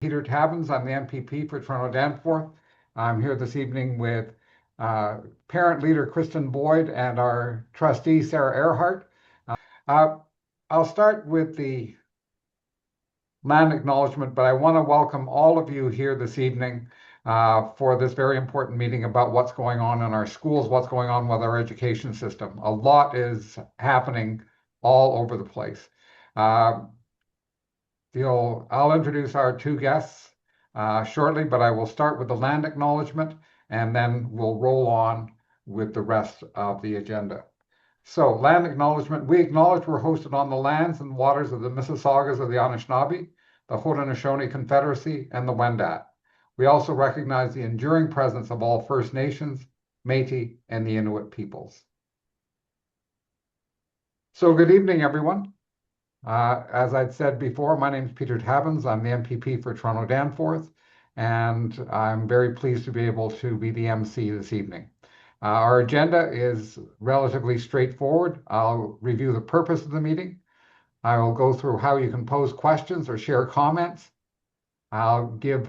Peter Tabuns. I'm the MPP for Toronto Danforth. I'm here this evening with parent leader Kristen Boyd and our trustee Sara Ehrhardt. Uh, I'll start with the land acknowledgement, but I want to welcome all of you here this evening for this very important meeting about what's going on in our schools, what's going on with our education system. A lot is happening all over the place. I'll introduce our two guests shortly, but I will start with the land acknowledgement and then we'll roll on with the rest of the agenda. So, land acknowledgement. We acknowledge we're hosted on the lands and waters of the Mississaugas of the Anishinaabe, the Haudenosaunee Confederacy, and the Wendat. We also recognize the enduring presence of all First Nations, Métis, and the Inuit peoples. So, good evening, everyone. As I'd said before, my name is Peter Tabuns. I'm the MPP for Toronto Danforth, and I'm very pleased to be able to be the MC this evening. Our agenda is relatively straightforward. I'll review the purpose of the meeting. I will go through how you can pose questions or share comments. I'll give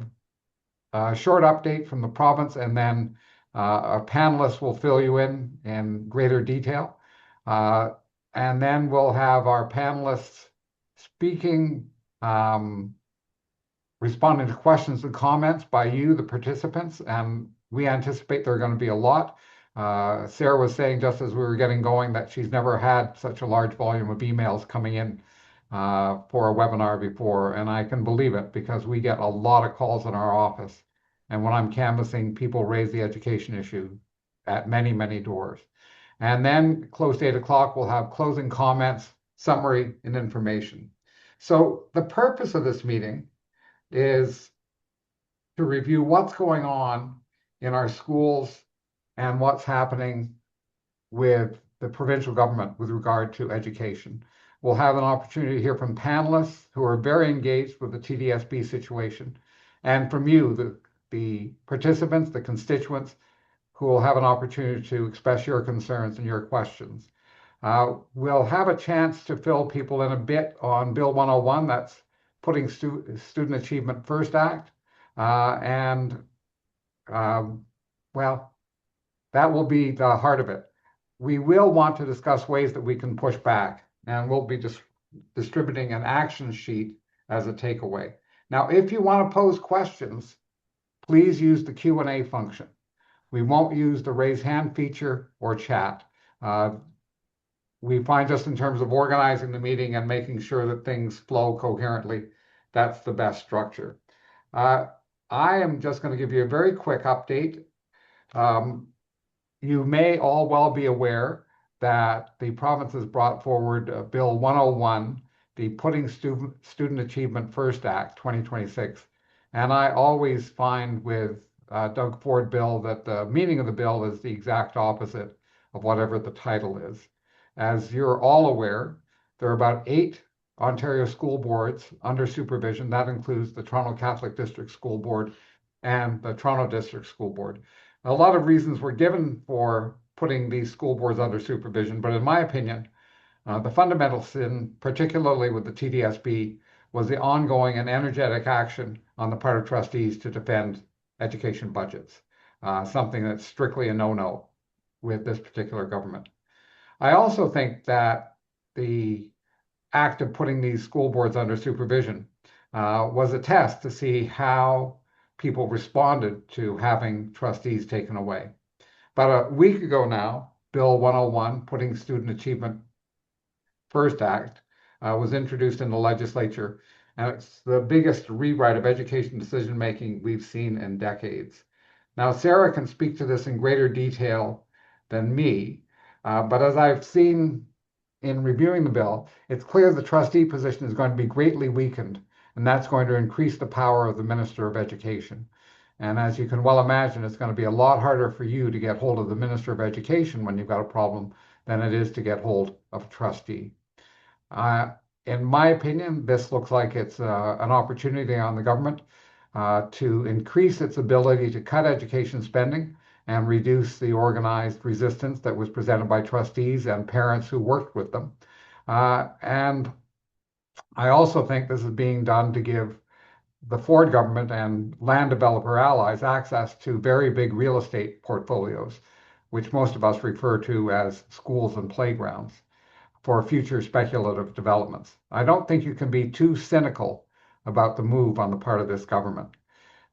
a short update from the province, and then a panelist will fill you in greater detail. And then we'll have our panelists speaking, responding to questions and comments by you, the participants, and we anticipate there are going to be a lot. Sara was saying just as we were getting going that she's never had such a large volume of emails coming in for a webinar before, and I can believe it because we get a lot of calls in our office. And when I'm canvassing, people raise the education issue at many, many doors. And then close to 8 o'clock, we'll have closing comments, summary, and information. So the purpose of this meeting is to review what's going on in our schools and what's happening with the provincial government with regard to education. We'll have an opportunity to hear from panelists who are very engaged with the TDSB situation, and from you, the participants, the constituents, who will have an opportunity to express your concerns and your questions. We'll have a chance to fill people in a bit on Bill 101, that's putting Student Achievement First Act. Well, that will be the heart of it. We will want to discuss ways that we can push back, and we'll be distributing an action sheet as a takeaway. Now, if you want to pose questions, please use the Q&A function. We won't use the raise hand feature or chat. We find just in terms of organizing the meeting and making sure that things flow coherently, that's the best structure. I am just going to give you a very quick update. You may all well be aware that the province has brought forward Bill 101, the Putting Student Achievement First Act 2026. And I always find with Doug Ford bill that the meaning of the bill is the exact opposite of whatever the title is. As you're all aware, there are about 8 Ontario school boards under supervision. That includes the Toronto Catholic District School Board and the Toronto District School Board. A lot of reasons were given for putting these school boards under supervision, but in my opinion, the fundamental sin, particularly with the TDSB, was the ongoing and energetic action on the part of trustees to defend education budgets, something that's strictly a no-no with this particular government. I also think that the act of putting these school boards under supervision was a test to see how people responded to having trustees taken away. About a week ago now, Bill 101, Putting Student Achievement First Act, was introduced in the legislature, and it's the biggest rewrite of education decision-making we've seen in decades. Now, Sara can speak to this in greater detail than me, but as I've seen in reviewing the bill, it's clear the trustee position is going to be greatly weakened, and that's going to increase the power of the Minister of Education. And as you can well imagine, it's going to be a lot harder for you to get hold of the Minister of Education when you've got a problem than it is to get hold of a trustee. In my opinion, this looks like it's an opportunity on the government to increase its ability to cut education spending and reduce the organized resistance that was presented by trustees and parents who worked with them. And I also think this is being done to give the Ford government and land developer allies access to very big real estate portfolios, which most of us refer to as schools and playgrounds, for future speculative developments. I don't think you can be too cynical about the move on the part of this government.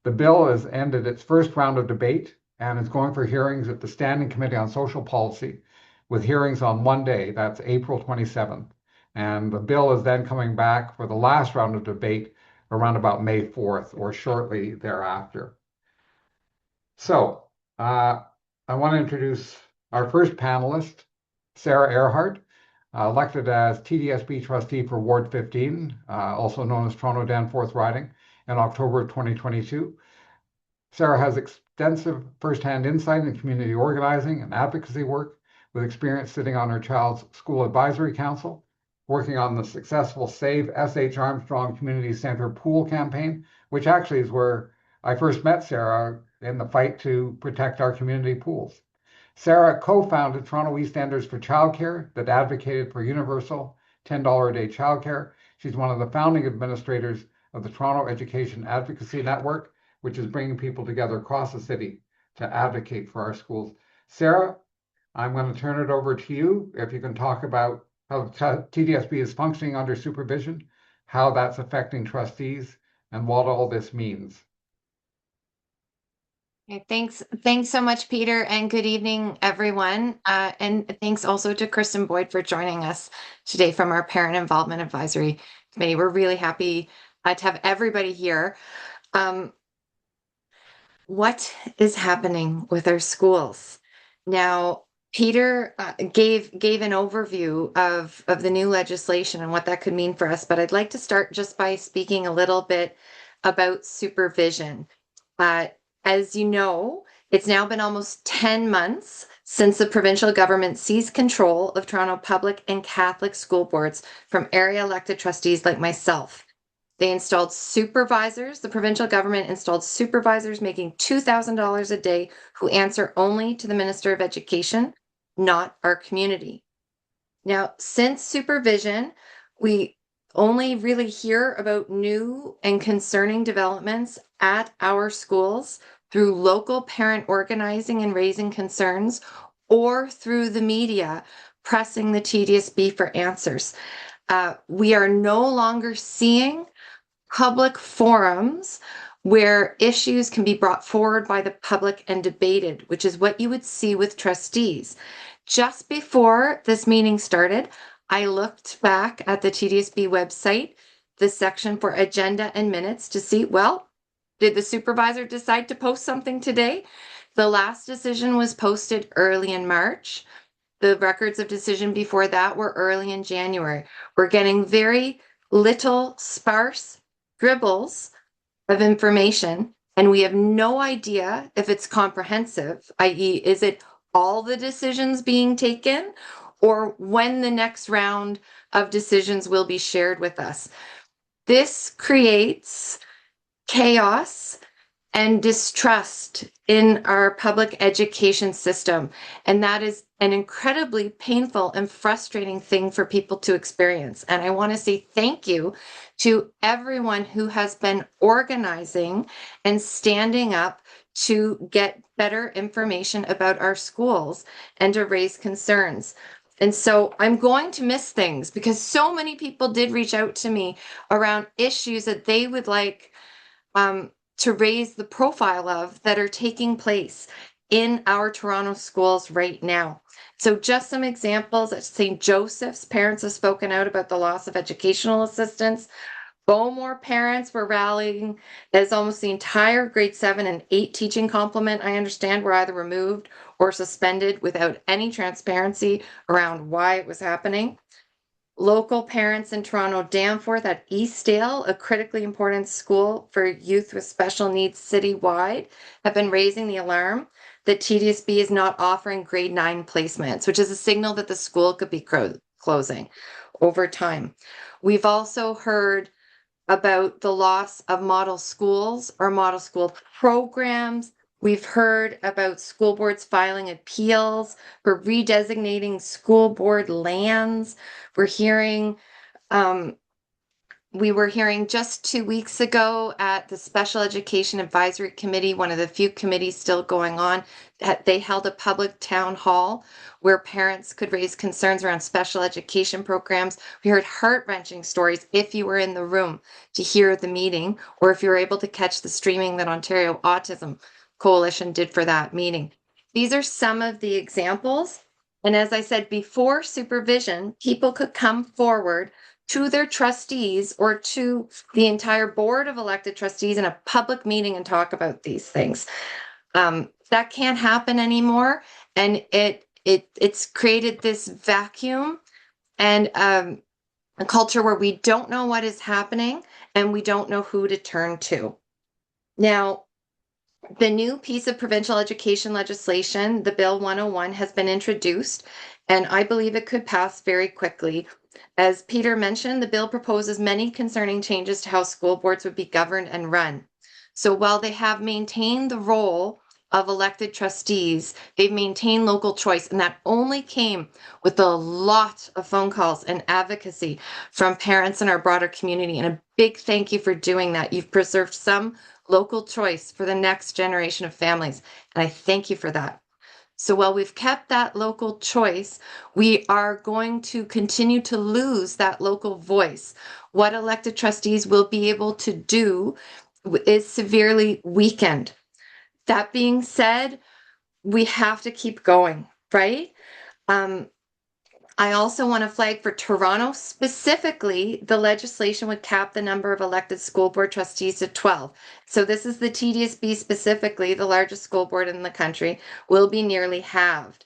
The bill has ended its first round of debate and is going for hearings at the Standing Committee on Social Policy, with hearings on one day, that's April 27th. And the bill is then coming back for the last round of debate around about May 4th or shortly thereafter. So I want to introduce our first panelist, Sara Ehrhardt, elected as TDSB trustee for Ward 15, also known as Toronto Danforth riding, in October of 2022. Sara has extensive firsthand insight in community organizing and advocacy work, with experience sitting on her child's school advisory council, working on the successful Save S.H. Armstrong Community Center pool campaign, which actually is where I first met Sara in the fight to protect our community pools. Sara co-founded Toronto East Enders for Childcare that advocated for universal $10 a day childcare. She's one of the founding administrators of the Toronto Education Advocacy Network, which is bringing people together across the city to advocate for our schools. Sara, I'm going to turn it over to you. If you can talk about how TDSB is functioning under supervision, how that's affecting trustees, and what all this means. Okay, thanks so much, Peter, and good evening, everyone. And thanks also to Kristen Boyd for joining us today from our Parent Involvement Advisory Committee. We're really happy to have everybody here. What is happening with our schools? Now, Peter gave an overview of the new legislation and what that could mean for us, but I'd like to start just by speaking a little bit about supervision. As you know, it's now been almost 10 months since the provincial government seized control of Toronto public and Catholic school boards from area elected trustees like myself. They installed supervisors. The provincial government installed supervisors making $2,000 a day who answer only to the Minister of Education, not our community. Now, since supervision, we only really hear about new and concerning developments at our schools through local parent organizing and raising concerns, or through the media pressing the TDSB for answers. We are no longer seeing public forums where issues can be brought forward by the public and debated, which is what you would see with trustees. Just before this meeting started, I looked back at the TDSB website, the section for agenda and minutes, to see, well, did the supervisor decide to post something today? The last decision was posted early in March. The records of decision before that were early in January. We're getting very little sparse dribbles of information, and we have no idea if it's comprehensive, i.e., is it all the decisions being taken, or when the next round of decisions will be shared with us. This creates chaos and distrust in our public education system. And that is an incredibly painful and frustrating thing for people to experience. And I want to say thank you to everyone who has been organizing and standing up to get better information about our schools and to raise concerns. And so I'm going to miss things because so many people did reach out to me around issues that they would like to raise the profile of that are taking place in our Toronto schools right now. So just some examples at St. Joseph's, parents have spoken out about the loss of educational assistance. Bowmore parents were rallying as almost the entire grade 7 and 8 teaching complement, I understand, were either removed or suspended without any transparency around why it was happening. Local parents in Toronto Danforth at Eastdale, a critically important school for youth with special needs citywide, have been raising the alarm that TDSB is not offering grade 9 placements, which is a signal that the school could be closing over time. We've also heard about the loss of model schools or model school programs. We've heard about school boards filing appeals for redesignating school board lands. We're hearing We were hearing just 2 weeks ago at the Special Education Advisory Committee, one of the few committees still going on, that they held a public town hall where parents could raise concerns around special education programs. We heard heart-wrenching stories if you were in the room to hear the meeting, or if you were able to catch the streaming that Ontario Autism Coalition did for that meeting. These are some of the examples. And as I said, before supervision, people could come forward to their trustees or to the entire board of elected trustees in a public meeting and talk about these things. That can't happen anymore, and it's created this vacuum and a culture where we don't know what is happening and we don't know who to turn to. Now, the new piece of provincial education legislation, the Bill 101, has been introduced, and I believe it could pass very quickly. As Peter mentioned, the bill proposes many concerning changes to how school boards would be governed and run. So while they have maintained the role of elected trustees, they've maintained local choice, and that only came with a lot of phone calls and advocacy from parents in our broader community. And a big thank you for doing that. You've preserved some local choice for the next generation of families, and I thank you for that. So while we've kept that local choice, we are going to continue to lose that local voice. What elected trustees will be able to do is severely weakened. That being said, we have to keep going, right? I also want to flag for Toronto specifically, the legislation would cap the number of elected school board trustees to 12. So this is the TDSB specifically, the largest school board in the country, will be nearly halved.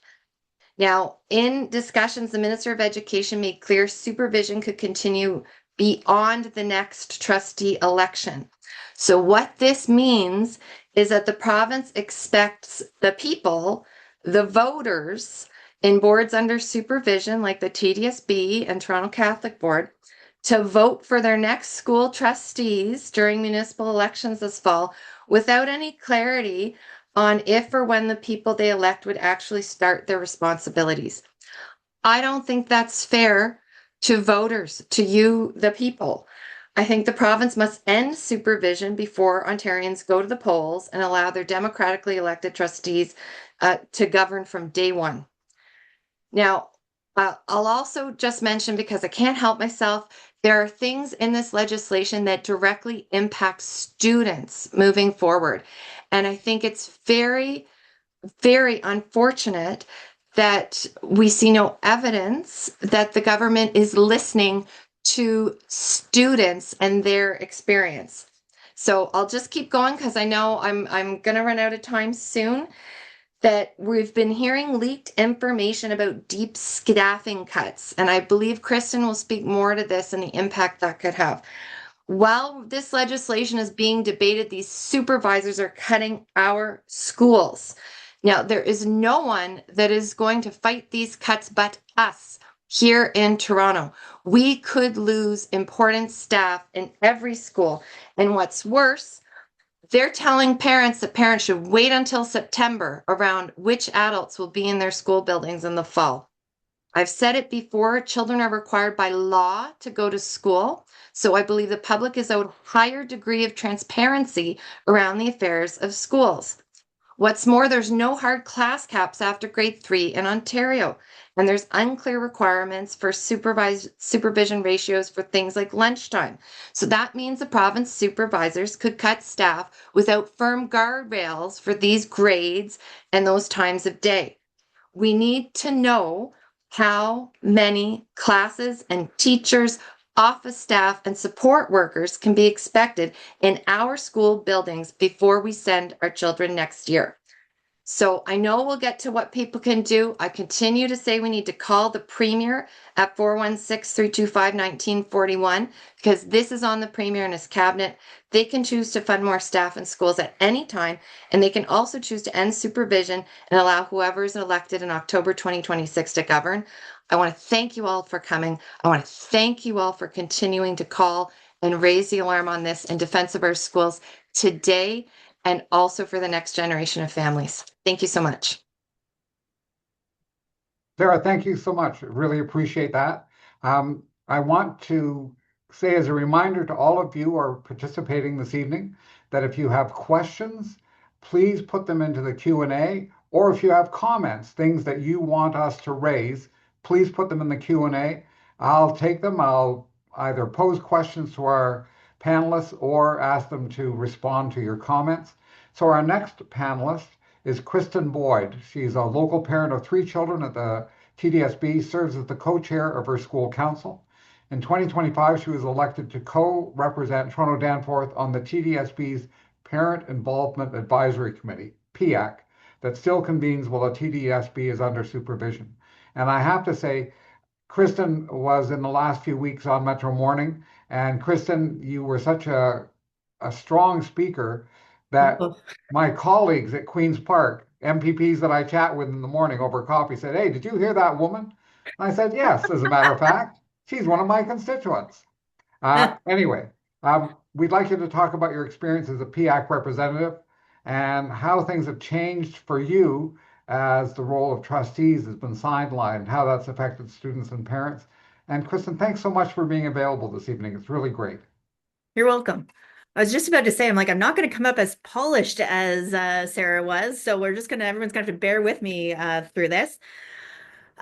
Now, in discussions, the Minister of Education made clear supervision could continue beyond the next trustee election. So what this means is that the province expects the people, the voters, in boards under supervision like the TDSB and Toronto Catholic Board to vote for their next school trustees during municipal elections this fall without any clarity on if or when the people they elect would actually start their responsibilities. I don't think that's fair to voters, to you, the people. I think the province must end supervision before Ontarians go to the polls and allow their democratically elected trustees to govern from day one. Now, I'll also just mention, because I can't help myself, there are things in this legislation that directly impact students moving forward. And I think it's very, very unfortunate that we see no evidence that the government is listening to students and their experience. So I'll just keep going because I know I'm going to run out of time soon. That we've been hearing leaked information about deep staffing cuts, and I believe Kristen will speak more to this and the impact that could have. While this legislation is being debated, these supervisors are cutting our schools. Now, there is no one that is going to fight these cuts but us here in Toronto. We could lose important staff in every school. And what's worse, they're telling parents that parents should wait until September around which adults will be in their school buildings in the fall. I've said it before, children are required by law to go to school. So I believe the public is owed a higher degree of transparency around the affairs of schools. What's more, there's no hard class caps after grade 3 in Ontario, and there's unclear requirements for supervision ratios for things like lunchtime. So that means the province supervisors could cut staff without firm guardrails for these grades and those times of day. We need to know how many classes and teachers, office staff, and support workers can be expected in our school buildings before we send our children next year. So I know we'll get to what people can do. I continue to say we need to call the Premier at 416-325-1941 because this is on the Premier and his cabinet. They can choose to fund more staff in schools at any time, and they can also choose to end supervision and allow whoever is elected in October 2026 to govern. I want to thank you all for coming. I want to thank you all for continuing to call and raise the alarm on this in defense of our schools today and also for the next generation of families. Thank you so much. Sara, thank you so much. Really appreciate that. I want to say as a reminder to all of you who are participating this evening that if you have questions, please put them into the Q&A, or if you have comments, things that you want us to raise, please put them in the Q&A. I'll take them. I'll either pose questions to our panelists or ask them to respond to your comments. So our next panelist is Kristen Boyd. She's a local parent of 3 children at the TDSB, serves as the co-chair of her school council. In 2025, she was elected to co-represent Toronto Danforth on the TDSB's Parent Involvement Advisory Committee, PIAC, that still convenes while the TDSB is under supervision. And I have to say, Kristen was in the last few weeks on Metro Morning, and Kristen, you were such a strong speaker that Oh, my colleagues at Queen's Park, MPPs that I chat with in the morning over coffee, said, "Hey, did you hear that woman?" And I said, "Yes, as a matter of fact, she's one of my constituents." Anyway, we'd like you to talk about your experience as a PIAC representative and how things have changed for you as the role of trustees has been sidelined, how that's affected students and parents. And Kristen, thanks so much for being available this evening. It's really great. You're welcome. I was just about to say, I'm not going to come up as polished as Sara was, so everyone's gonna have to bear with me through this.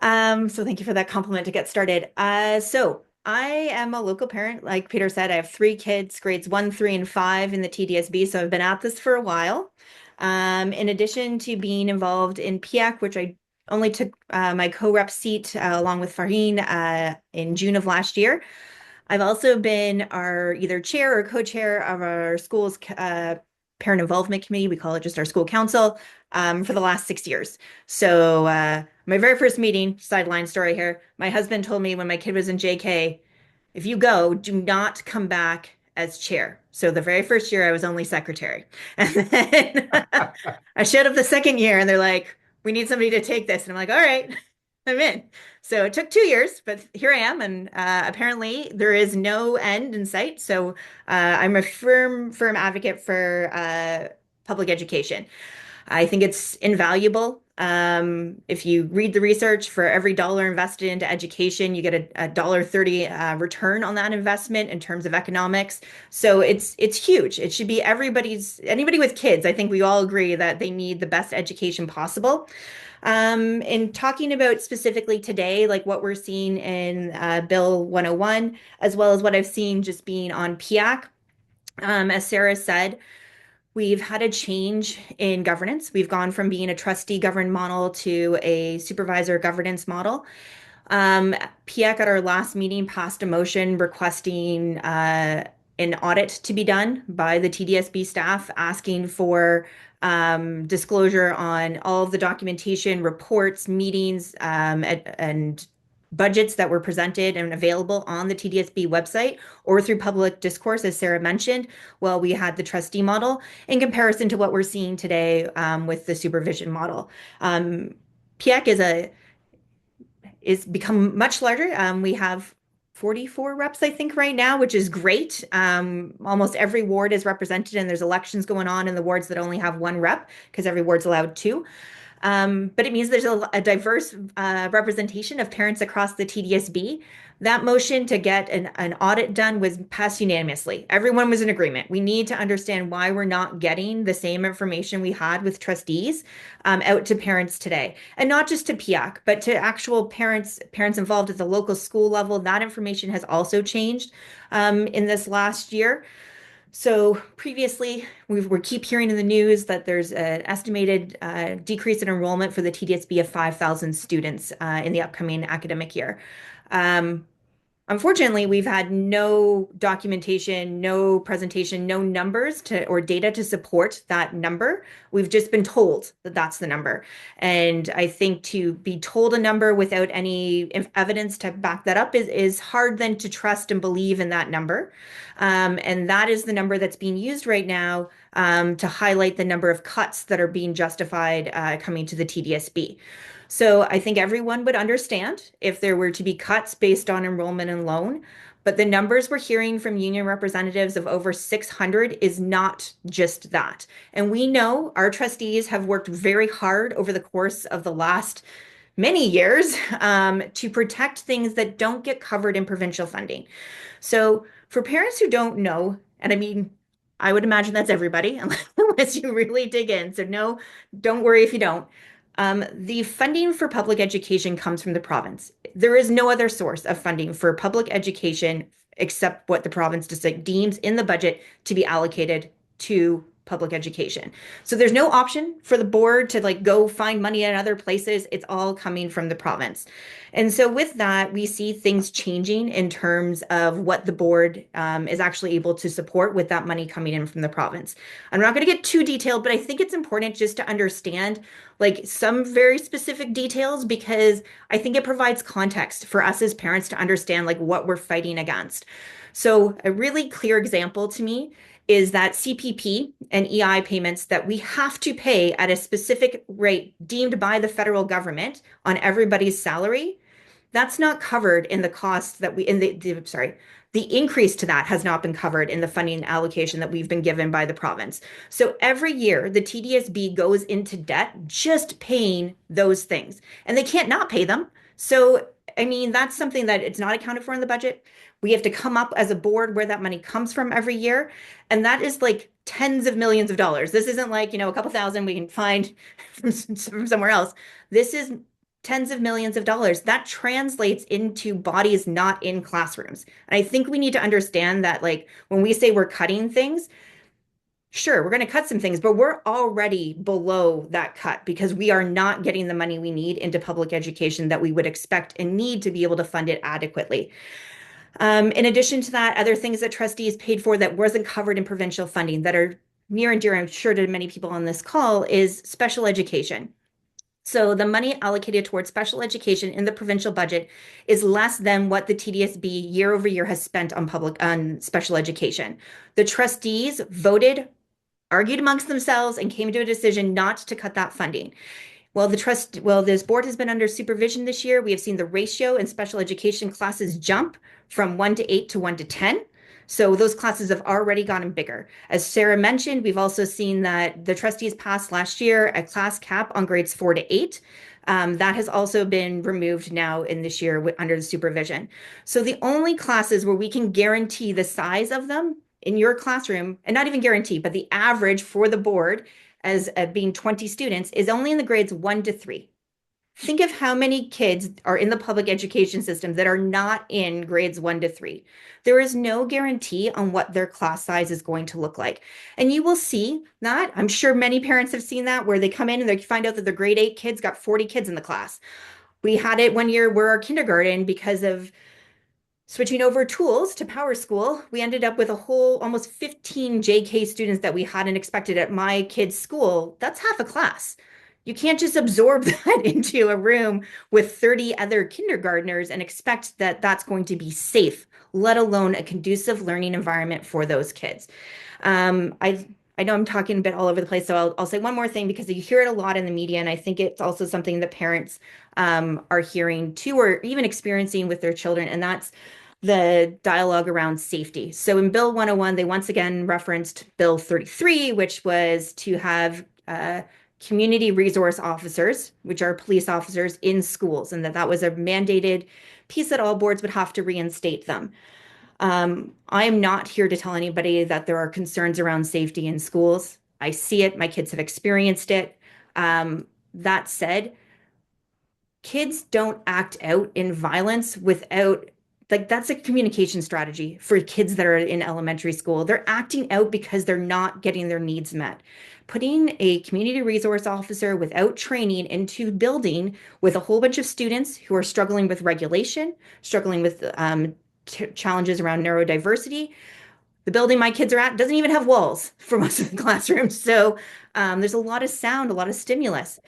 So thank you for that compliment to get started. So I am a local parent, like Peter said. I have 3 kids, grades 1, 3, and 5 in the TDSB, so I've been at this for a while. In addition to being involved in PIAC, which I only took my co-rep seat along with Farheen in June of last year. I've also been our either chair or co-chair of our school's parent involvement committee. We call it just our school council for the last 6 years. So my very first meeting, sideline story here, my husband told me when my kid was in JK, if you go, do not come back as chair. So the very first year I was only secretary. And then I showed up the second year and they're like, we need somebody to take this. And I'm like, all right, I'm in. So it took 2 years, but here I am. And apparently there is no end in sight. So I'm a firm advocate for public education. I think it's invaluable. If you read the research, for every dollar invested into education, you get a $1.30 return on that investment in terms of economics. So it's huge. It should be anybody with kids. I think we all agree that they need the best education possible. In talking about specifically today, like what we're seeing in Bill 101, as well as what I've seen just being on PIAC, as Sara said, we've had a change in governance. We've gone from being a trustee governed model to a supervisor governance model. PIAC at our last meeting passed a motion requesting an audit to be done by the TDSB staff, asking for disclosure on all of the documentation, reports, meetings, and budgets that were presented and available on the TDSB website or through public discourse, as Sara mentioned. Well, we had the trustee model in comparison to what we're seeing today with the supervision model. PIAC is become much larger. We have 44 reps, I think, right now, which is great. Almost every ward is represented, and there's elections going on in the wards that only have 1 rep because every ward's allowed 2. But it means there's a diverse representation of parents across the TDSB. That motion to get an audit done was passed unanimously. Everyone was in agreement. We need to understand why we're not getting the same information we had with trustees out to parents today. And not just to PIAC, but to actual parents involved at the local school level. That information has also changed in this last year. So previously, we keep hearing in the news that there's an estimated decrease in enrollment for the TDSB of 5,000 students in the upcoming academic year. Unfortunately, we've had no documentation, no presentation, no numbers or data to support that number. We've just been told that that's the number. And I think to be told a number without any evidence to back that up is hard then to trust and believe in that number. And that is the number that's being used right now to highlight the number of cuts that are being justified coming to the TDSB. So I think everyone would understand if there were to be cuts based on enrollment and loan, but the numbers we're hearing from union representatives of over 600 is not just that. And we know our trustees have worked very hard over the course of the last many years to protect things that don't get covered in provincial funding. So for parents who don't know, and I mean, I would imagine that's everybody, unless you really dig in. So no, don't worry if you don't. The funding for public education comes from the province. There is no other source of funding for public education except what the province deems in the budget to be allocated to public education. So there's no option for the board to like go find money in other places. It's all coming from the province. And so with that, we see things changing in terms of what the board is actually able to support with that money coming in from the province. I'm not going to get too detailed, but I think it's important just to understand like some very specific details because I think it provides context for us as parents to understand like what we're fighting against. So a really clear example to me is that CPP and EI payments that we have to pay at a specific rate deemed by the federal government on everybody's salary. That's not covered in the cost that we in the increase to that has not been covered in the funding allocation that we've been given by the province. So every year the TDSB goes into debt just paying those things and they can't not pay them. So I mean, that's something that it's not accounted for in the budget. We have to come up as a board where that money comes from every year. And that is like tens of millions of dollars. This isn't like, a couple thousand we can find from somewhere else. This is tens of millions of dollars. That translates into bodies not in classrooms. And I think we need to understand that, like, when we say we're cutting things, sure, we're going to cut some things, but we're already below that cut because we are not getting the money we need into public education that we would expect and need to be able to fund it adequately. In addition to that, other things that trustees paid for that wasn't covered in provincial funding that are near and dear, I'm sure, to many people on this call is special education. So the money allocated towards special education in the provincial budget is less than what the TDSB year over year has spent on special education. The trustees voted, argued amongst themselves, and came to a decision not to cut that funding. Well, this board has been under supervision this year. We have seen the ratio in special education classes jump from 1 to 8 to 1 to 10. So those classes have already gotten bigger. As Sara mentioned, we've also seen that the trustees passed last year a class cap on grades 4 to 8. That has also been removed now in this year under the supervision. So the only classes where we can guarantee the size of them in your classroom, and not even guarantee, but the average for the board as being 20 students is only in the grades 1 to 3. Think of how many kids are in the public education system that are not in grades 1 to 3. There is no guarantee on what their class size is going to look like. And you will see that. I'm sure many parents have seen that where they come in and they find out that their grade 8 kids got 40 kids in the class. We had it one year where our kindergarten, because of switching over tools to Power School, we ended up with a whole almost 15 JK students that we hadn't expected at my kid's school. That's half a class. You can't just absorb that into a room with 30 other kindergartners and expect that that's going to be safe, let alone a conducive learning environment for those kids. I know I'm talking a bit all over the place, so I'll say one more thing because you hear it a lot in the media, and I think it's also something that parents are hearing too, or even experiencing with their children, and that's the dialogue around safety. So in Bill 101, they once again referenced Bill 33, which was to have community resource officers, which are police officers in schools, and that was a mandated piece that all boards would have to reinstate them. I am not here to tell anybody that there are concerns around safety in schools. I see it. My kids have experienced it. That said, kids don't act out in violence without, like, that's a communication strategy for kids that are in elementary school. They're acting out because they're not getting their needs met. Putting a community resource officer without training into building with a whole bunch of students who are struggling with regulation, struggling with challenges around neurodiversity. The building my kids are at doesn't even have walls for most of the classrooms. So there's a lot of sound, a lot of stimulus.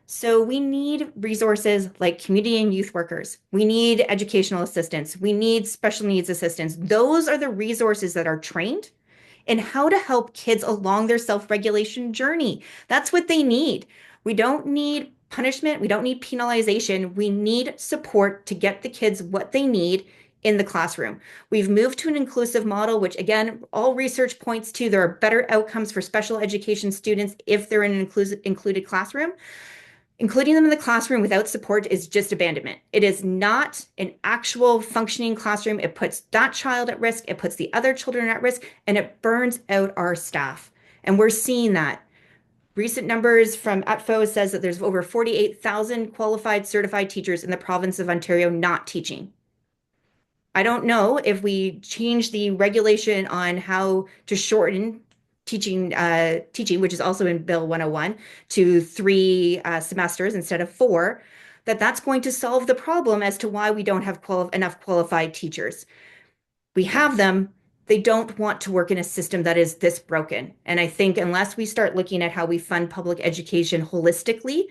So we need resources like community and youth workers. We need educational assistants. We need special needs assistants. Those are the resources that are trained in how to help kids along their self-regulation journey. That's what they need. We don't need punishment. We don't need penalization. We need support to get the kids what they need in the classroom. We've moved to an inclusive model, which again, all research points to there are better outcomes for special education students if they're in an included classroom. Including them in the classroom without support is just abandonment. It is not an actual functioning classroom. It puts that child at risk, it puts the other children at risk, and it burns out our staff. And we're seeing that. Recent numbers from UPFO says that there's over 48,000 qualified certified teachers in the province of Ontario not teaching. I don't know if we change the regulation on how to shorten teaching, which is also in Bill 101, to 3 semesters instead of 4, that's going to solve the problem as to why we don't have enough qualified teachers. We have them. They don't want to work in a system that is this broken. And I think unless we start looking at how we fund public education holistically,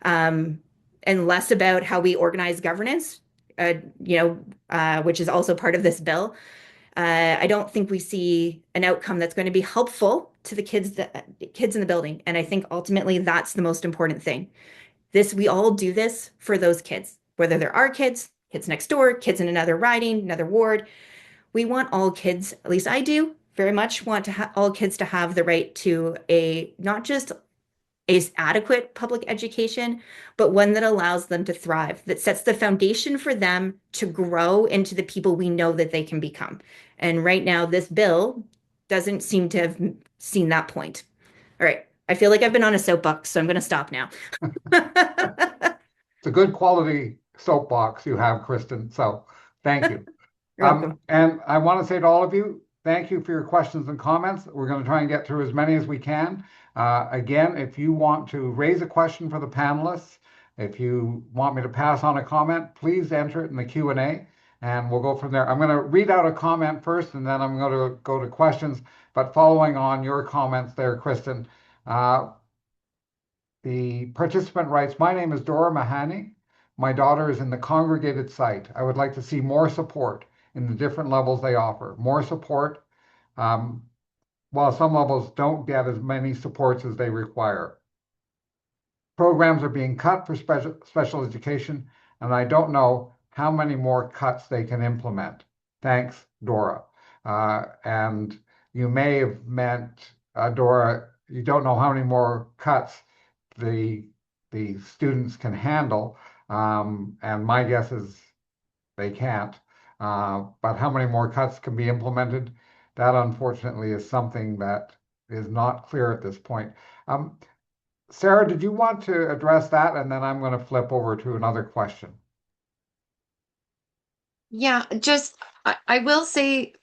and less about how we organize governance, which is also part of this bill, I don't think we see an outcome that's going to be helpful to the kids in the building. And I think ultimately that's the most important thing. We all do this for those kids, whether they're our kids, kids next door, kids in another riding, another ward. We want all kids, at least I do, very much want all kids to have the right to not just a adequate public education, but one that allows them to thrive, that sets the foundation for them to grow into the people we know that they can become. And right now, this bill doesn't seem to have seen that point. All right. I feel like I've been on a soapbox, so I'm going to stop now. It's a good quality soapbox you have, Kristen. So thank you. You're welcome. And I want to say to all of you, thank you for your questions and comments. We're going to try and get through as many as we can. Again, if you want to raise a question for the panelists, if you want me to pass on a comment, please enter it in the Q&A and we'll go from there. I'm going to read out a comment first and then I'm going to go to questions. But following on your comments there, Kristen, the participant writes, my name is Dora Mahani. My daughter is in the congregated site. I would like to see more support in the different levels they offer. More support, while some levels don't get as many supports as they require. Programs are being cut for special education, and I don't know how many more cuts they can implement. Thanks, Dora. And you may have meant, Dora, you don't know how many more cuts the students can handle, and my guess is they can't. But how many more cuts can be implemented? That unfortunately is something that is not clear at this point. Sara, did you want to address that? And then I'm going to flip over to another question. Yeah, I will say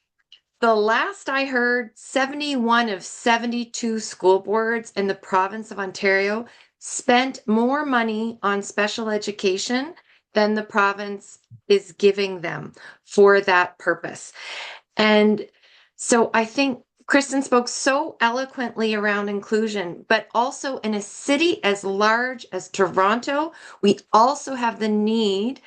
the last I heard, 71 of 72 school boards in the province of Ontario spent more money on special education than the province is giving them for that purpose. And so I think Kristen spoke so eloquently around inclusion, but also in a city as large as Toronto, we also have the need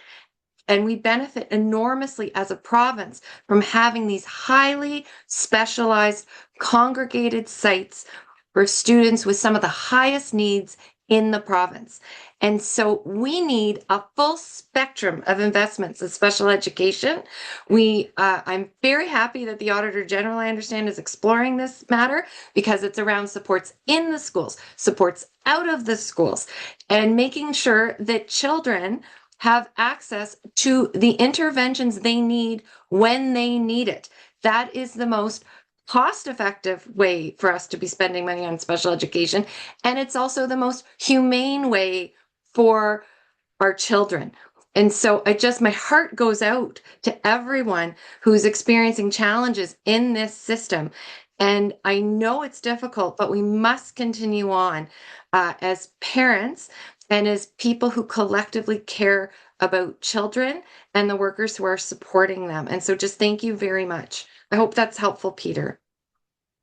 and we benefit enormously as a province from having these highly specialized congregated sites for students with some of the highest needs in the province. And so we need a full spectrum of investments in special education. I'm very happy that the Auditor General, I understand, is exploring this matter because it's around supports in the schools, supports out of the schools, and making sure that children have access to the interventions they need when they need it. That is the most cost-effective way for us to be spending money on special education. And it's also the most humane way for our children. And so my heart goes out to everyone who's experiencing challenges in this system. And I know it's difficult, but we must continue on as parents and as people who collectively care about children and the workers who are supporting them. And so just thank you very much. I hope that's helpful, Peter.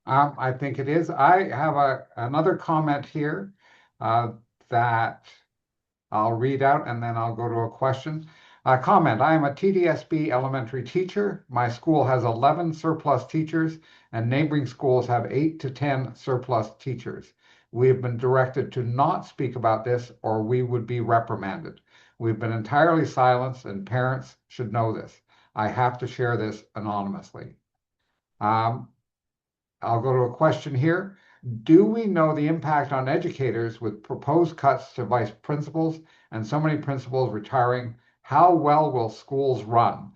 I think it is. I have another comment here that I'll read out and then I'll go to a question. Comment, I am a TDSB elementary teacher. My school has 11 surplus teachers and neighboring schools have 8 to 10 surplus teachers. We have been directed to not speak about this or we would be reprimanded. We've been entirely silenced and parents should know this. I have to share this anonymously. I'll go to a question here. Do we know the impact on educators with proposed cuts to vice principals and so many principals retiring? How well will schools run?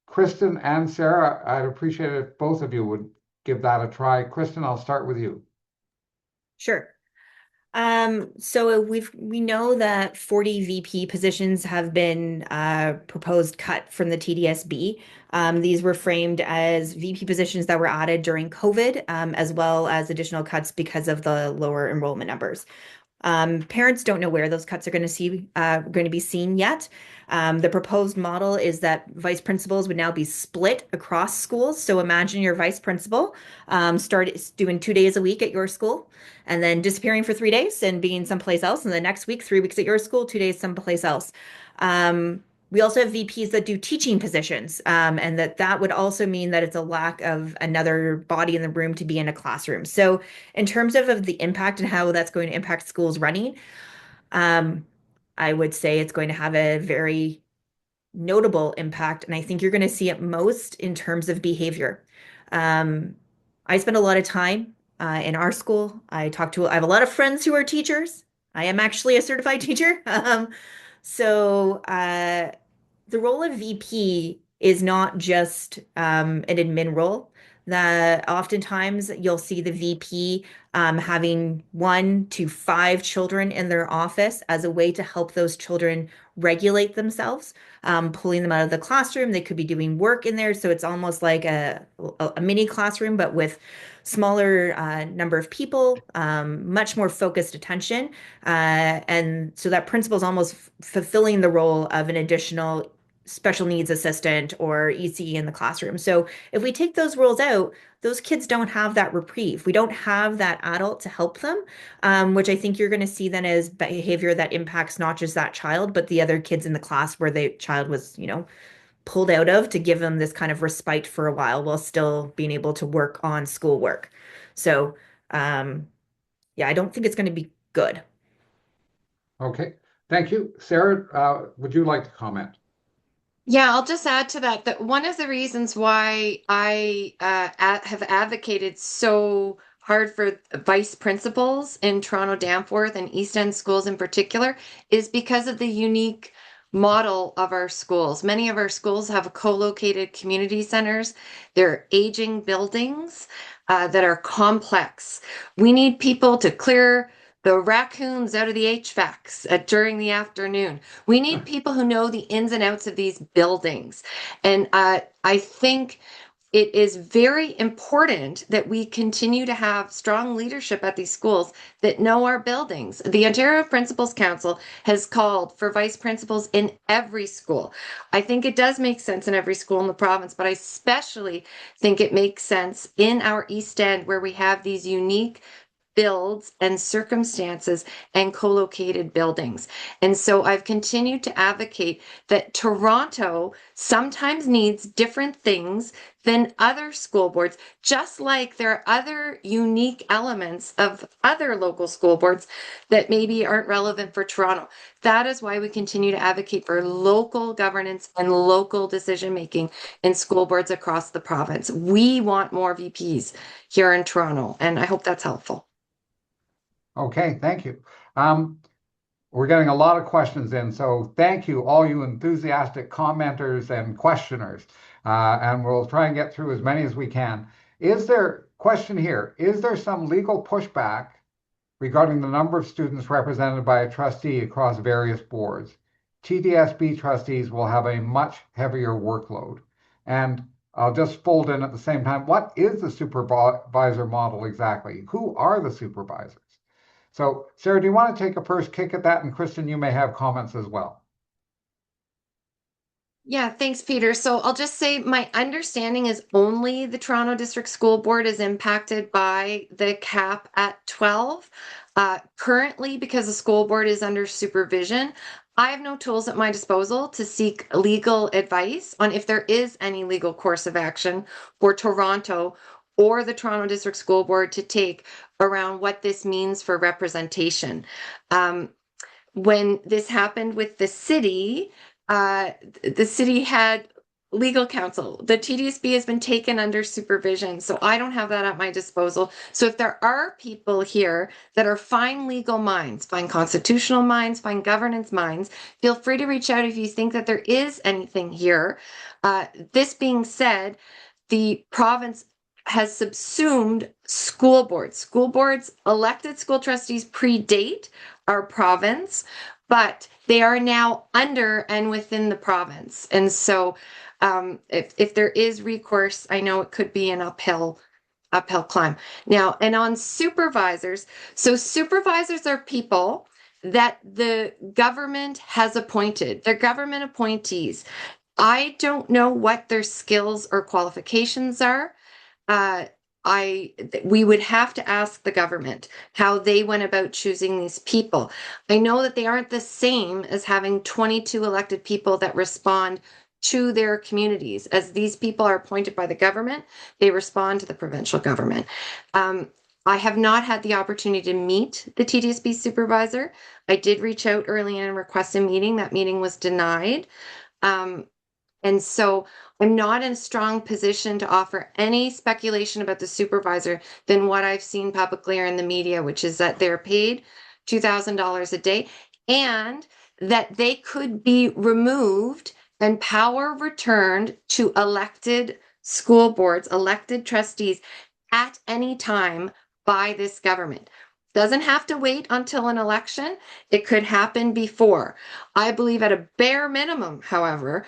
Kristen and Sara, I'd appreciate it if both of you would give that a try. Kristen, I'll start with you. Sure. So we know that 40 VP positions have been proposed cut from the TDSB. These were framed as VP positions that were added during COVID, as well as additional cuts because of the lower enrollment numbers. Parents don't know where those cuts are going to be seen yet. The proposed model is that vice principals would now be split across schools. So imagine your vice principal start doing 2 days a week at your school, and then disappearing for 3 days and being someplace else, and the next week 3 weeks at your school, 2 days someplace else. We also have VPs that do teaching positions, and that would also mean that it's a lack of another body in the room to be in a classroom. So in terms of the impact and how that's going to impact schools running, I would say it's going to have a very notable impact. And I think you're going to see it most in terms of behavior. I spend a lot of time in our school. I have a lot of friends who are teachers. I am actually a certified teacher. So the role of VP is not just an admin role. That oftentimes you'll see the VP having 1 to 5 children in their office as a way to help those children regulate themselves, pulling them out of the classroom. They could be doing work in there, so it's almost like a mini classroom, but with smaller number of people, much more focused attention, and so that principal is almost fulfilling the role of an additional special needs assistant or ECE in the classroom. So if we take those roles out, those kids don't have that reprieve. We don't have that adult to help them, which I think you're going to see then as behavior that impacts not just that child, but the other kids in the class where the child was, pulled out of to give them this kind of respite for a while still being able to work on schoolwork. So, yeah, I don't think it's going to be good. Okay, thank you. Sara, would you like to comment? Yeah, I'll just add to that that one of the reasons why I have advocated so hard for vice principals in Toronto Danforth and East End schools in particular is because of the unique model of our schools. Many of our schools have co-located community centers. They're aging buildings that are complex. We need people to clear the raccoons out of the HVACs during the afternoon. We need people who know the ins and outs of these buildings. And I think it is very important that we continue to have strong leadership at these schools that know our buildings. The Ontario Principals Council has called for vice principals in every school. I think it does make sense in every school in the province, but I especially think it makes sense in our East End where we have these unique builds and circumstances and co-located buildings. And so I've continued to advocate that Toronto sometimes needs different things than other school boards, just like there are other unique elements of other local school boards that maybe aren't relevant for Toronto. That is why we continue to advocate for local governance and local decision making in school boards across the province. We want more VPs here in Toronto, and I hope that's helpful. Okay, thank you. We're getting a lot of questions in, so thank you, all you enthusiastic commenters and questioners. And we'll try and get through as many as we can. Question here, is there some legal pushback regarding the number of students represented by a trustee across various boards? TDSB trustees will have a much heavier workload. And I'll just fold in at the same time, what is the supervisor model exactly? Who are the supervisors? So, Sara, do you want to take a first kick at that? And Kristen, you may have comments as well. Yeah, thanks, Peter. So I'll just say my understanding is only the Toronto District School Board is impacted by the cap at 12. Currently, because the school board is under supervision, I have no tools at my disposal to seek legal advice on if there is any legal course of action for Toronto or the Toronto District School Board to take around what this means for representation. When this happened with the city had legal counsel. The TDSB has been taken under supervision, so I don't have that at my disposal. So if there are people here that are fine legal minds, fine constitutional minds, fine governance minds, feel free to reach out if you think that there is anything here. This being said, the province has subsumed school boards. School boards, elected school trustees predate our province, but they are now under and within the province. And so if there is recourse, I know it could be an uphill climb. Now, and on supervisors, so supervisors are people that the government has appointed. They're government appointees. I don't know what their skills or qualifications are. We would have to ask the government how they went about choosing these people. I know that they aren't the same as having 22 elected people that respond to their communities. As these people are appointed by the government, they respond to the provincial government. I have not had the opportunity to meet the TDSB supervisor. I did reach out early and request a meeting. That meeting was denied. And so I'm not in a strong position to offer any speculation about the supervisor than what I've seen publicly or in the media, which is that they're paid $2,000 a day and that they could be removed and power returned to elected school boards, elected trustees at any time by this government. Doesn't have to wait until an election. It could happen before. I believe at a bare minimum, however,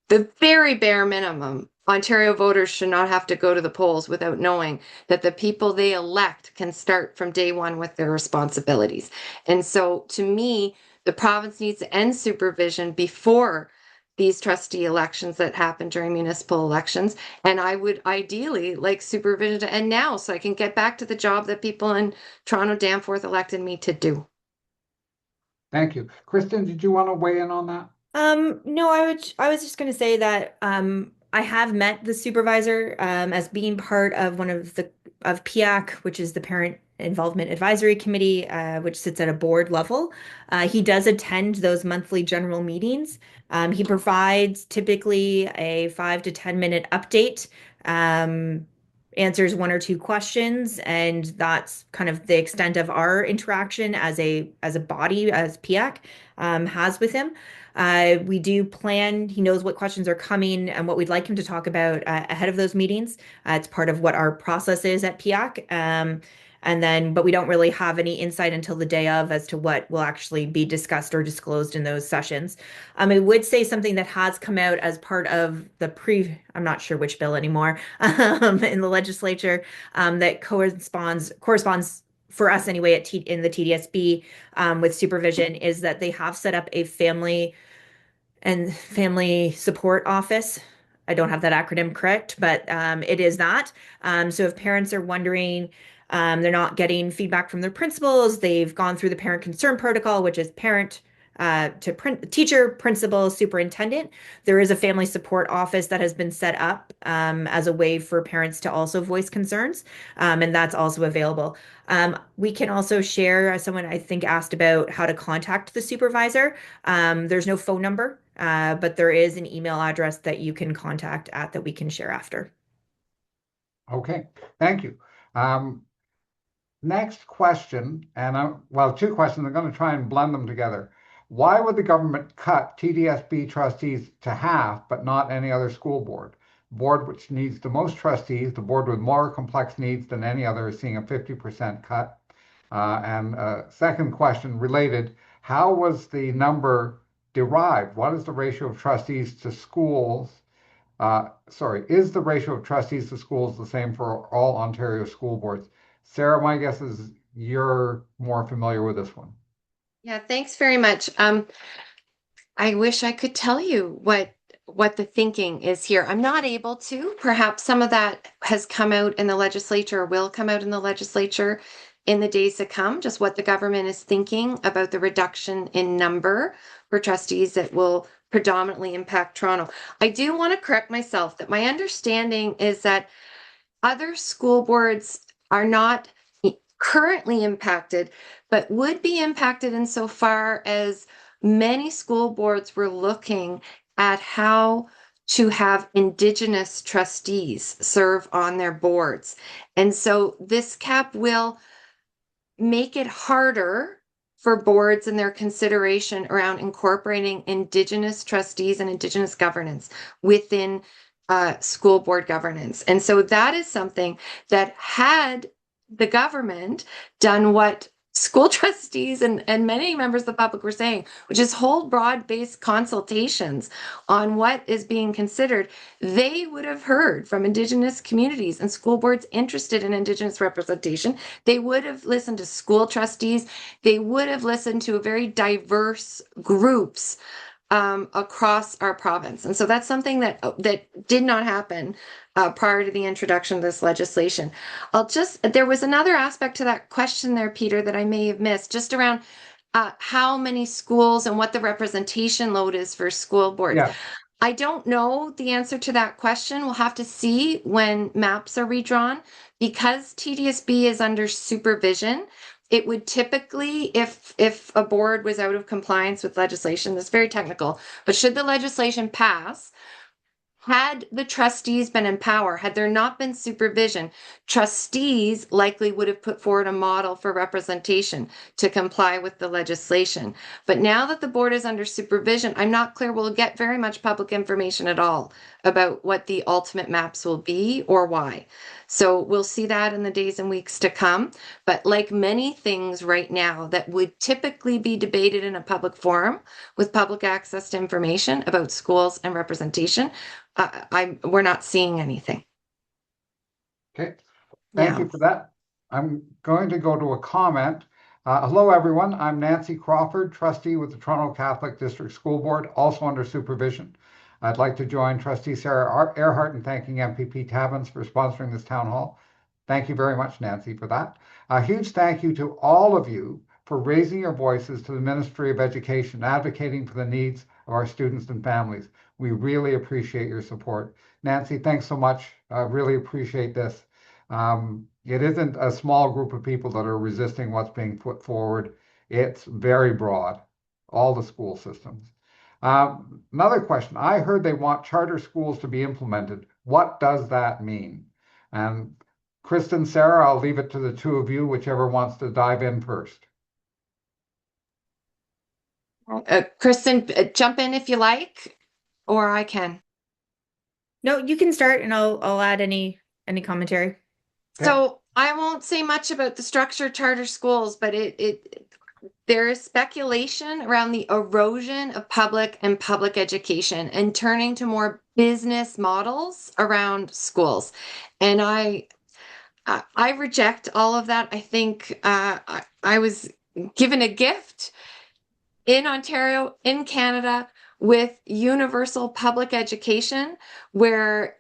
the very bare minimum, Ontario voters should not have to go to the polls without knowing that the people they elect can start from day one with their responsibilities. And so to me, the province needs to end supervision before these trustee elections that happen during municipal elections. And I would ideally like supervision to end now so I can get back to the job that people in Toronto Danforth elected me to do. Thank you. Kristen, did you want to weigh in on that? No, I was just going to say that I have met the supervisor as being part of one of the of PIAC, which is the Parent Involvement Advisory Committee, which sits at a board level. He does attend those monthly general meetings. He provides typically a 5 to 10 minute update, answers one or two questions, and that's kind of the extent of our interaction as a body, as PIAC has with him. We do plan, he knows what questions are coming and what we'd like him to talk about ahead of those meetings. It's part of what our process is at PIAC. But we don't really have any insight until the day of as to what will actually be discussed or disclosed in those sessions. I would say something that has come out as part of the I'm not sure which bill anymore, in the legislature, that corresponds for us anyway in the TDSB with supervision, is that they have set up a family support office. I don't have that acronym correct, but it is that. So if parents are wondering, they're not getting feedback from their principals, they've gone through the parent concern protocol, which is parent to teacher, principal, superintendent. There is a family support office that has been set up as a way for parents to also voice concerns, and that's also available. We can also share, someone I think asked about how to contact the supervisor. There's no phone number, but there is an email address that you can contact at that we can share after. Okay, thank you. Next question, two questions. I'm going to try and blend them together. Why would the government cut TDSB trustees to half, but not any other school board? Board which needs the most trustees, the board with more complex needs than any other, is seeing a 50% cut. Second question related, how was the number derived? What is the ratio of trustees to schools? Is the ratio of trustees to schools the same for all Ontario school boards? Sara, my guess is you're more familiar with this one. Yeah, thanks very much. I wish I could tell you what the thinking is here. I'm not able to. Perhaps some of that has come out in the legislature or will come out in the legislature in the days to come, just what the government is thinking about the reduction in number for trustees that will predominantly impact Toronto. I do want to correct myself that my understanding is that other school boards are not currently impacted, but would be impacted insofar as many school boards were looking at how to have Indigenous trustees serve on their boards. And so this cap will make it harder for boards and their consideration around incorporating Indigenous trustees and Indigenous governance within school board governance. And so that is something that, had the government done what school trustees and many members of the public were saying, which is hold broad-based consultations on what is being considered, they would have heard from Indigenous communities and school boards interested in Indigenous representation. They would have listened to school trustees. They would have listened to very diverse groups across our province. And so that's something that did not happen prior to the introduction of this legislation. There was another aspect to that question there, Peter, that I may have missed, just around how many schools and what the representation load is for school boards. Yeah. I don't know the answer to that question. We'll have to see when maps are redrawn. Because TDSB is under supervision, it would typically, if a board was out of compliance with legislation, this is very technical, but should the legislation pass, had the trustees been in power, had there not been supervision, trustees likely would have put forward a model for representation to comply with the legislation. But now that the board is under supervision, I'm not clear we'll get very much public information at all about what the ultimate maps will be or why. So we'll see that in the days and weeks to come. But like many things right now that would typically be debated in a public forum with public access to information about schools and representation, we're not seeing anything. Okay, thank you for that. I'm going to go to a comment. Hello, everyone. I'm Nancy Crawford, trustee with the Toronto Catholic District School Board, also under supervision. I'd like to join Trustee Sara Ehrhardt in thanking MPP Tabuns for sponsoring this town hall. Thank you very much, Nancy, for that. A huge thank you to all of you for raising your voices to the Ministry of Education, advocating for the needs of our students and families. We really appreciate your support. Nancy, thanks so much. I really appreciate this. It isn't a small group of people that are resisting what's being put forward. It's very broad, all the school systems. Another question. I heard they want charter schools to be implemented. What does that mean? And Kristen, Sara, I'll leave it to the two of you, whichever wants to dive in first. Kristen, jump in if you like, or I can. No, you can start and I'll add any commentary. Okay. So I won't say much about the structured charter schools, but there is speculation around the erosion of public and public education and turning to more business models around schools. And I reject all of that. I think I was given a gift in Ontario, in Canada, with universal public education, where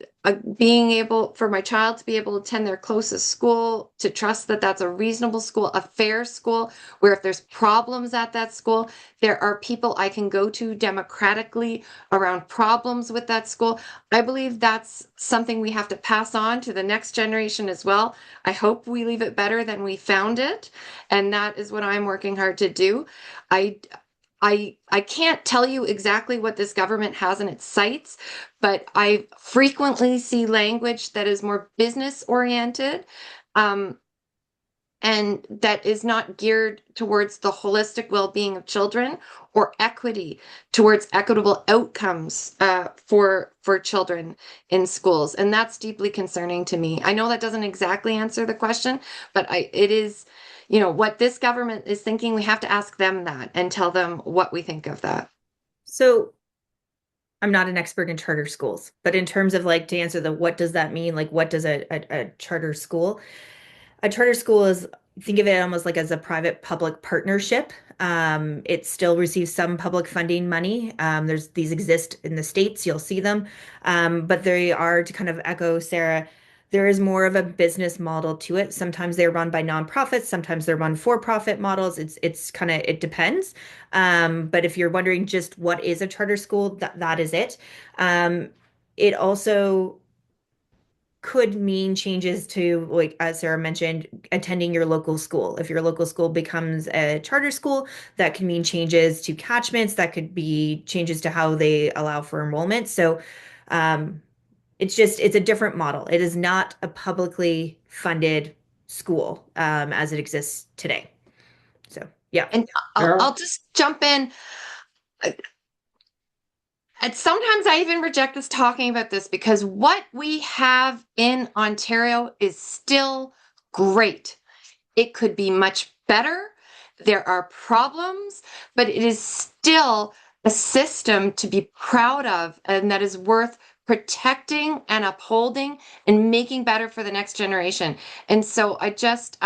being able for my child to be able to attend their closest school, to trust that that's a reasonable school, a fair school, where if there's problems at that school, there are people I can go to democratically around problems with that school. I believe that's something we have to pass on to the next generation as well. I hope we leave it better than we found it. And that is what I'm working hard to do. I can't tell you exactly what this government has in its sights, but I frequently see language that is more business oriented, and that is not geared towards the holistic well-being of children or equity towards equitable outcomes for children in schools. And that's deeply concerning to me. I know that doesn't exactly answer the question, but it is, what this government is thinking. We have to ask them that and tell them what we think of that. So I'm not an expert in charter schools, but in terms of to answer what does that mean? What does a charter school? A charter school is, think of it almost as a private-public partnership. It still receives some public funding money. These exist in the States, you'll see them. But they are, to kind of echo Sara, there is more of a business model to it. Sometimes they're run by nonprofits, sometimes they're run for-profit models. It depends. But if you're wondering just what is a charter school, that is it. It also could mean changes to, as Sara mentioned, attending your local school. If your local school becomes a charter school, that can mean changes to catchments, that could be changes to how they allow for enrollment. So It's a different model. It is not a publicly funded school as it exists today. So, yeah. And I'll just jump in. And sometimes I even reject us talking about this because what we have in Ontario is still great. It could be much better. There are problems, but it is still a system to be proud of and that is worth protecting and upholding and making better for the next generation. And so I just,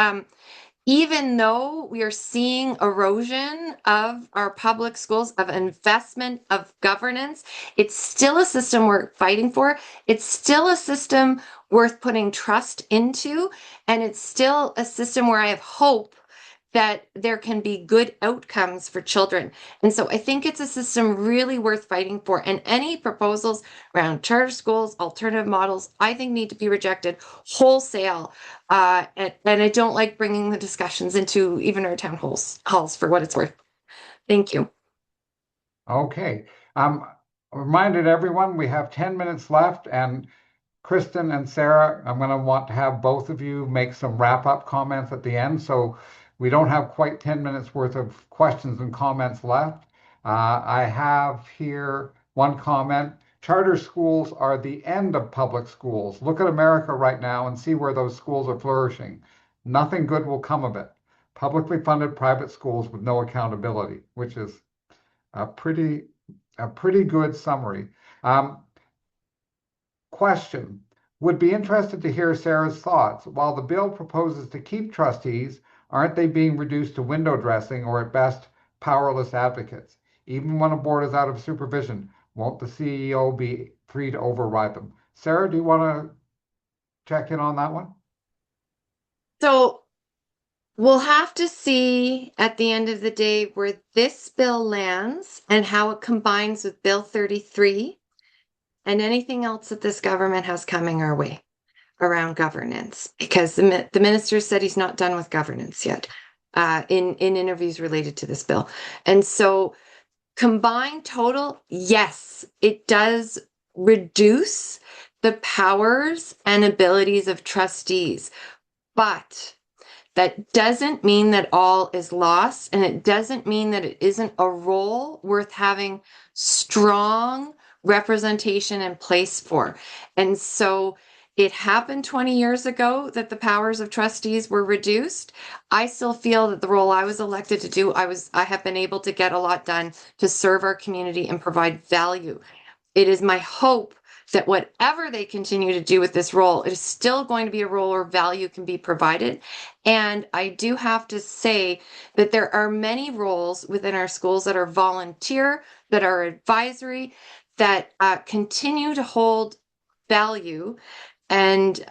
even though we are seeing erosion of our public schools, of investment, of governance, it's still a system we're fighting for. It's still a system worth putting trust into. And it's still a system where I have hope that there can be good outcomes for children. And so I think it's a system really worth fighting for. And any proposals around charter schools, alternative models, I think need to be rejected wholesale. And I don't like bringing the discussions into even our town halls for what it's worth. Thank you. Okay. Reminded everyone we have 10 minutes left, and Kristen and Sara, I'm going to want to have both of you make some wrap-up comments at the end. So we don't have quite 10 minutes worth of questions and comments left. I have here one comment. Charter schools are the end of public schools. Look at America right now and see where those schools are flourishing. Nothing good will come of it. Publicly funded private schools with no accountability, which is a pretty good summary. Question. Would be interested to hear Sara's thoughts. While the bill proposes to keep trustees, aren't they being reduced to window dressing or at best powerless advocates? Even when a board is out of supervision, won't the CEO be free to override them? Sara, do you want to check in on that one? So we'll have to see at the end of the day where this bill lands and how it combines with Bill 33 and anything else that this government has coming our way around governance, because the minister said he's not done with governance yet in interviews related to this bill. And so combined total, yes, it does reduce the powers and abilities of trustees, but that doesn't mean that all is lost, and it doesn't mean that it isn't a role worth having strong representation in place for. And so it happened 20 years ago that the powers of trustees were reduced. I still feel that the role I was elected to do, I have been able to get a lot done to serve our community and provide value. It is my hope that whatever they continue to do with this role, it is still going to be a role where value can be provided. And I do have to say that there are many roles within our schools that are volunteer, that are advisory, that continue to hold value. And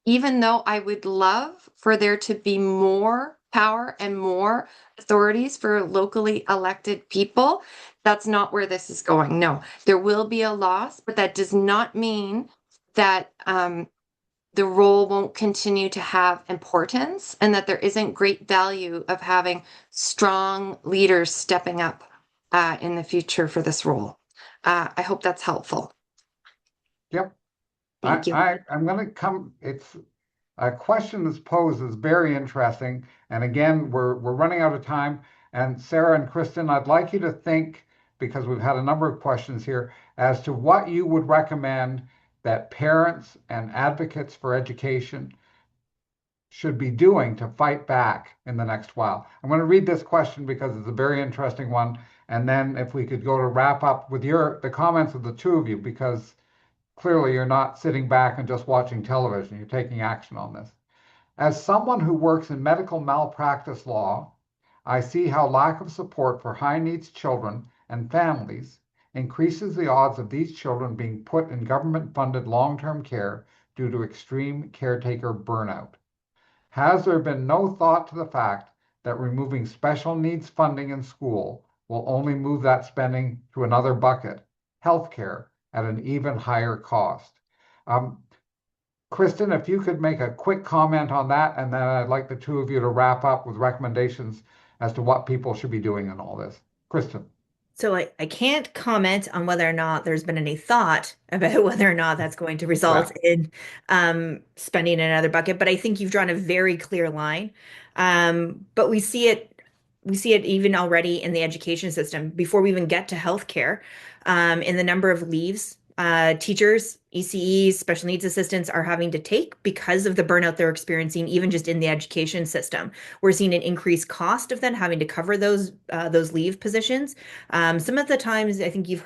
even though I would love for there to be more power and more authorities for locally elected people, that's not where this is going. No, there will be a loss, but that does not mean that the role won't continue to have importance and that there isn't great value of having strong leaders stepping up in the future for this role. I hope that's helpful. Yep. Thank you. I'm going to come. It's a question that's posed is very interesting. And again, we're running out of time. And Sara and Kristen, I'd like you to think, because we've had a number of questions here, as to what you would recommend that parents and advocates for education should be doing to fight back in the next while. I'm going to read this question because it's a very interesting one. And then if we could go to wrap up with the comments of the two of you, because clearly you're not sitting back and just watching television, you're taking action on this. As someone who works in medical malpractice law, I see how lack of support for high needs children and families increases the odds of these children being put in government funded long-term care due to extreme caretaker burnout. Has there been no thought to the fact that removing special needs funding in school will only move that spending to another bucket, healthcare, at an even higher cost? Kristen, if you could make a quick comment on that, and then I'd like the two of you to wrap up with recommendations as to what people should be doing in all this. Kristen. So I can't comment on whether or not there's been any thought about whether or not that's going to Yeah. result in spending in another bucket, but I think you've drawn a very clear line. But we see it even already in the education system before we even get to healthcare, in the number of leaves teachers, ECEs, special needs assistants are having to take because of the burnout they're experiencing, even just in the education system. We're seeing an increased cost of then having to cover those leave positions. Some of the times, I think you've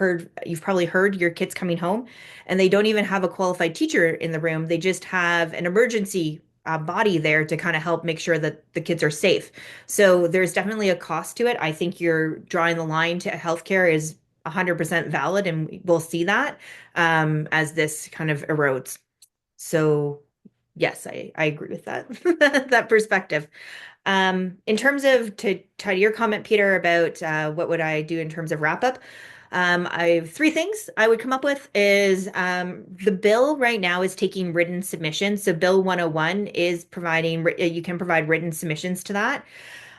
probably heard your kids coming home, and they don't even have a qualified teacher in the room. They just have an emergency body there to kind of help make sure that the kids are safe. So there's definitely a cost to it. I think you're drawing the line to healthcare is 100% valid, and we'll see that as this kind of erodes. So yes, I agree with that that perspective. In terms of to tie to your comment, Peter, about what would I do in terms of wrap up? I have three things I would come up with is the bill right now is taking written submissions. So Bill 101 is providing, you can provide written submissions to that.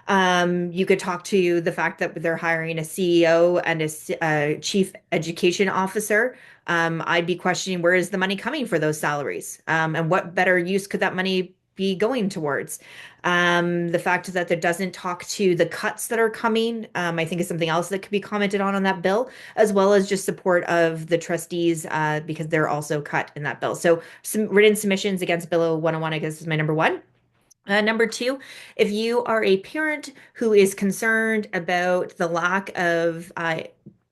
You could talk to the fact that they're hiring a CEO and a chief education officer. I'd be questioning where is the money coming for those salaries, and what better use could that money be going towards? The fact that there doesn't talk to the cuts that are coming, I think is something else that could be commented on that bill, as well as just support of the trustees because they're also cut in that bill. So some written submissions against Bill 101, I guess, is my number one. Number two, if you are a parent who is concerned about the lack of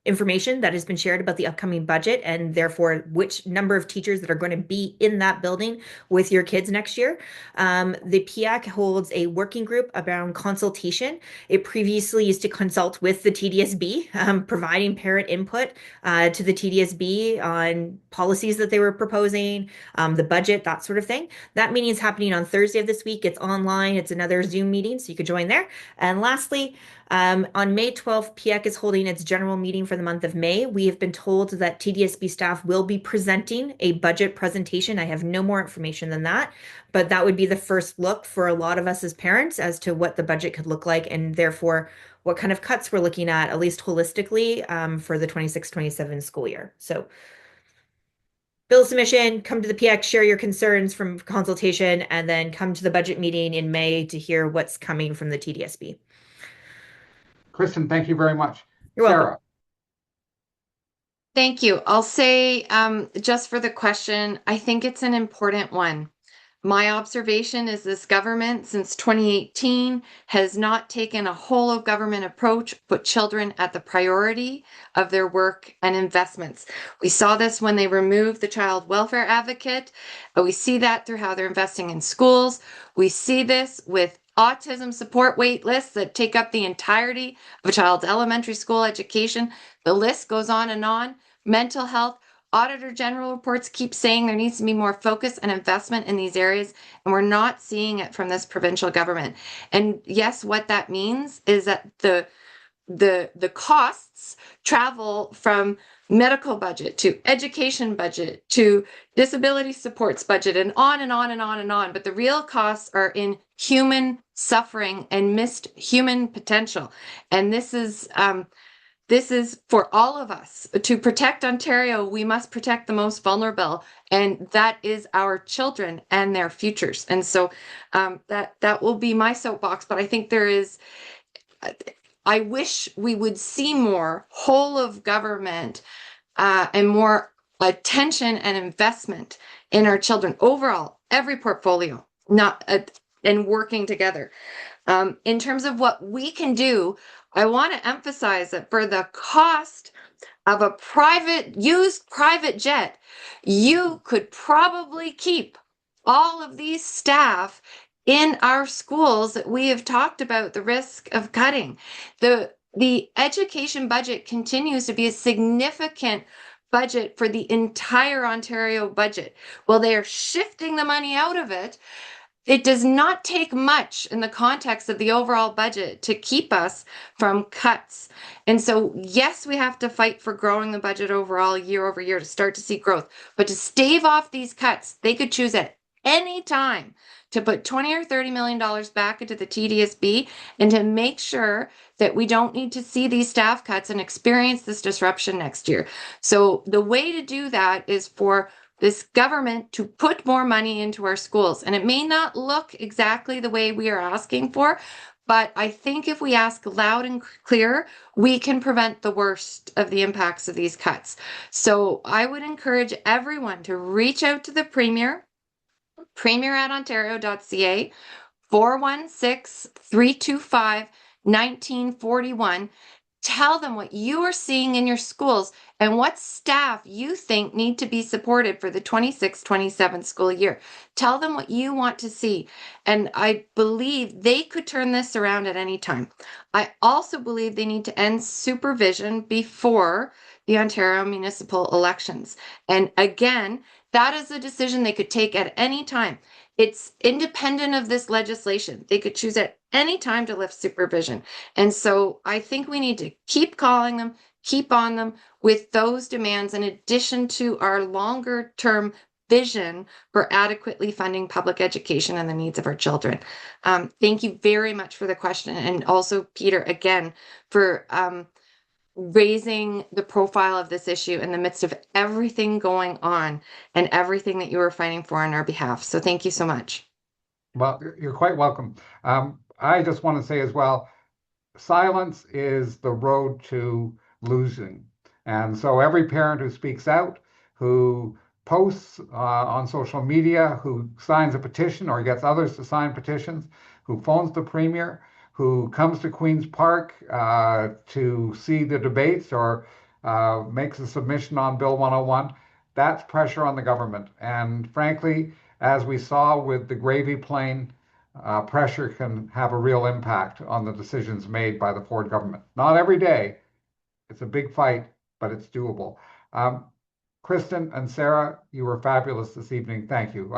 information that has been shared about the upcoming budget and therefore which number of teachers that are going to be in that building with your kids next year, the PIAC holds a working group around consultation. It previously used to consult with the TDSB, providing parent input to the TDSB on policies that they were proposing, the budget, that sort of thing. That meeting is happening on Thursday of this week. It's online. It's another Zoom meeting, so you could join there. And lastly, on May 12th, PIAC is holding its general meeting for the month of May. We have been told that TDSB staff will be presenting a budget presentation. I have no more information than that, but that would be the first look for a lot of us as parents as to what the budget could look like, and therefore what kind of cuts we're looking at least holistically, for the 26-27 school year. So bill submission, come to the PX, share your concerns from consultation, and then come to the budget meeting in May to hear what's coming from the TDSB. Kristen, thank you very much. You're welcome. Sara. Thank you. I'll say, just for the question, I think it's an important one. My observation is this government since 2018 has not taken a whole of government approach, put children at the priority of their work and investments. We saw this when they removed the child welfare advocate. We see that through how they're investing in schools. We see this with autism support wait lists that take up the entirety of a child's elementary school education. The list goes on and on. Mental health. Auditor General reports keep saying there needs to be more focus and investment in these areas, and we're not seeing it from this provincial government. And yes, what that means is that the costs travel from medical budget to education budget to disability supports budget and on and on and on and on. But the real costs are in human suffering and missed human potential. And this is for all of us. To protect Ontario, we must protect the most vulnerable, and that is our children and their futures. And so that will be my soapbox. But I think I wish we would see more whole of government and more attention and investment in our children overall, every portfolio, and working together. In terms of what we can do, I want to emphasize that for the cost of a used private jet, you could probably keep all of these staff in our schools that we have talked about the risk of cutting. The education budget continues to be a significant budget for the entire Ontario budget. Well, they are shifting the money out of it. It does not take much in the context of the overall budget to keep us from cuts. And so, yes, we have to fight for growing the budget overall year over year to start to see growth. But to stave off these cuts, they could choose at any time to put 20 or $30 million back into the TDSB and to make sure that we don't need to see these staff cuts and experience this disruption next year. So the way to do that is for this government to put more money into our schools. And it may not look exactly the way we are asking for, but I think if we ask loud and clear, we can prevent the worst of the impacts of these cuts. So I would encourage everyone to reach out to the Premier, premier@ontario.ca, 416-325-1941. Tell them what you are seeing in your schools and what staff you think need to be supported for the 26-27 school year. Tell them what you want to see. And I believe they could turn this around at any time. I also believe they need to end supervision before the Ontario municipal elections. And again, that is a decision they could take at any time. It's independent of this legislation. They could choose at any time to lift supervision. And so I think we need to keep calling them, keep on them with those demands in addition to our longer term vision for adequately funding public education and the needs of our children. Thank you very much for the question. And also, Peter, again, for raising the profile of this issue in the midst of everything going on and everything that you are fighting for on our behalf. So thank you so much. Well, you're quite welcome. I just want to say as well, silence is the road to losing. And so every parent who speaks out, who posts on social media, who signs a petition or gets others to sign petitions, who phones the Premier, who comes to Queen's Park to see the debates or makes a submission on Bill 101, that's pressure on the government. And frankly, as we saw with the gravy plane, pressure can have a real impact on the decisions made by the Ford government. Not every day. It's a big fight, but it's doable. Kristen and Sara, you were fabulous this evening. Thank you.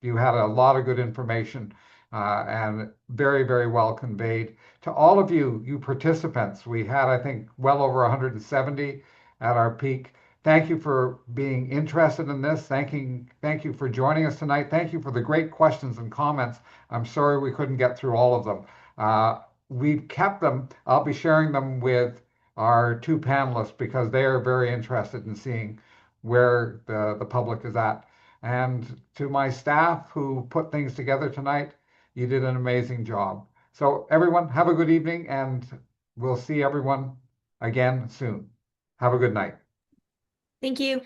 You had a lot of good information and very, very well conveyed. To all of you, you participants, we had, I think, well over 170 at our peak. Thank you for being interested in this. Thank you for joining us tonight. Thank you for the great questions and comments. I'm sorry we couldn't get through all of them. We've kept them. I'll be sharing them with our two panelists because they are very interested in seeing where the public is at. And to my staff who put things together tonight, you did an amazing job. So everyone, have a good evening, and we'll see everyone again soon. Have a good night. Thank you.